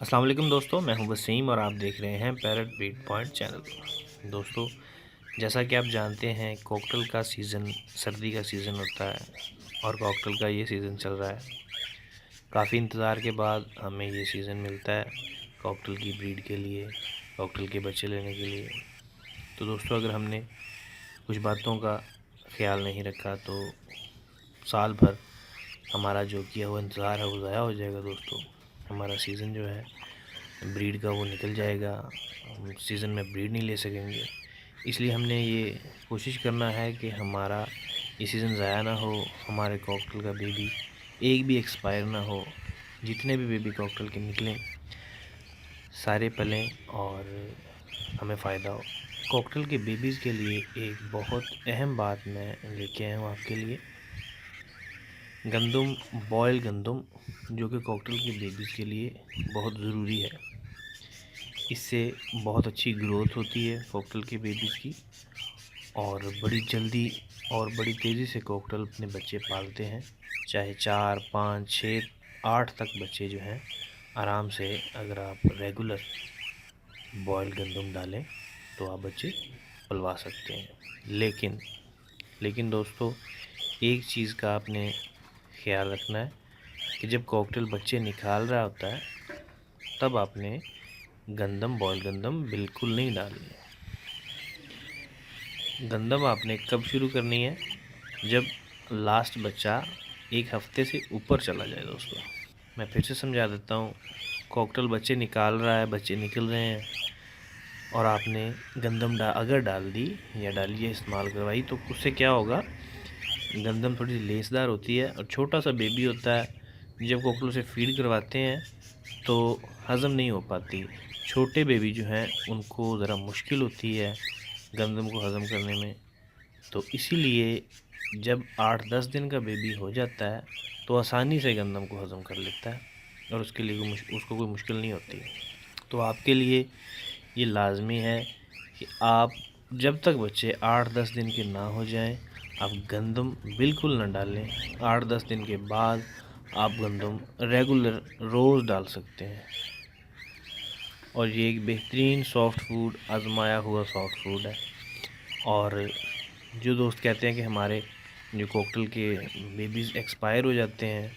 अस्सलाम वालेकुम दोस्तों, मैं हूं वसीम और आप देख रहे हैं पैरट बीट पॉइंट चैनल। दोस्तों, जैसा कि आप जानते हैं कॉकटेल का सीज़न सर्दी का सीज़न होता है और कॉकटेल का ये सीज़न चल रहा है। काफ़ी इंतज़ार के बाद हमें ये सीज़न मिलता है कॉकटेल की ब्रीड के लिए, कॉकटेल के बच्चे लेने के लिए। तो दोस्तों, अगर हमने कुछ बातों का ख्याल नहीं रखा तो साल भर हमारा जो किया हुआ इंतज़ार है वो ज़ाया हो जाएगा। दोस्तों, हमारा सीज़न जो है ब्रीड का वो निकल जाएगा, हम सीज़न में ब्रीड नहीं ले सकेंगे। इसलिए हमने ये कोशिश करना है कि हमारा ये सीज़न ज़ाया ना हो, हमारे कॉकटेल का बेबी एक भी एक्सपायर ना हो। जितने भी बेबी कॉकटेल के निकलें सारे पलें और हमें फ़ायदा हो। कॉकटेल के बेबीज़ के लिए एक बहुत अहम बात मैं लेके आया हूँ आपके लिए। गंदम, बॉयल गंदम, जो कि कॉकटेल के बेबीज़ के लिए बहुत ज़रूरी है। इससे बहुत अच्छी ग्रोथ होती है कॉकटेल के बेबीज़ की और बड़ी जल्दी और बड़ी तेज़ी से कॉकटेल अपने बच्चे पालते हैं। चाहे 4, 5, 6, 8 तक बच्चे जो हैं आराम से, अगर आप रेगुलर बॉयल गंदम डालें तो आप बच्चे पलवा सकते हैं। लेकिन दोस्तों, एक चीज़ का आपने ख्याल रखना है कि जब कॉकटेल बच्चे निकाल रहा होता है तब आपने गंदम, बॉयल गंदम बिल्कुल नहीं डालनी है। गंदम आपने कब शुरू करनी है? जब लास्ट बच्चा 1 हफ्ते से ऊपर चला जाए। दोस्तों, मैं फिर से समझा देता हूँ। कॉकटेल बच्चे निकाल रहा है, बच्चे निकल रहे हैं और आपने गंदम अगर डाल दी या डाली या इस्तेमाल करवाई तो उससे क्या होगा? गंदम थोड़ी लेसदार होती है और छोटा सा बेबी होता है। जब कॉकटेल से फीड करवाते हैं तो हज़म नहीं हो पाती। छोटे बेबी जो हैं उनको ज़रा मुश्किल होती है गंदम को हज़म करने में। तो इसीलिए जब 8-10 दिन का बेबी हो जाता है तो आसानी से गंदम को हज़म कर लेता है और उसके लिए उसको कोई मुश्किल नहीं होती। तो आपके लिए ये लाज़मी है कि आप जब तक बच्चे 8-10 दिन के ना हो जाएं आप गंदम बिल्कुल ना डालें। 8-10 दिन के बाद आप गंदम रेगुलर रोज़ डाल सकते हैं और ये एक बेहतरीन सॉफ्ट फूड, आजमाया हुआ सॉफ्ट फूड है। और जो दोस्त कहते हैं कि हमारे जो कॉकटेल के बेबीज़ एक्सपायर हो जाते हैं,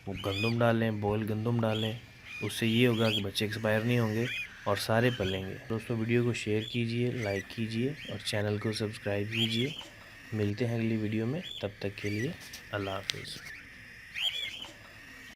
वो गंदम डालें, बॉयल गंदम डालें, उससे ये होगा कि बच्चे एक्सपायर नहीं होंगे और सारे पलेंगे। दोस्तों, वीडियो को शेयर कीजिए, लाइक कीजिए और चैनल को सब्सक्राइब कीजिए। मिलते हैं अगली वीडियो में, तब तक के लिए अल्लाह हाफ़िज़।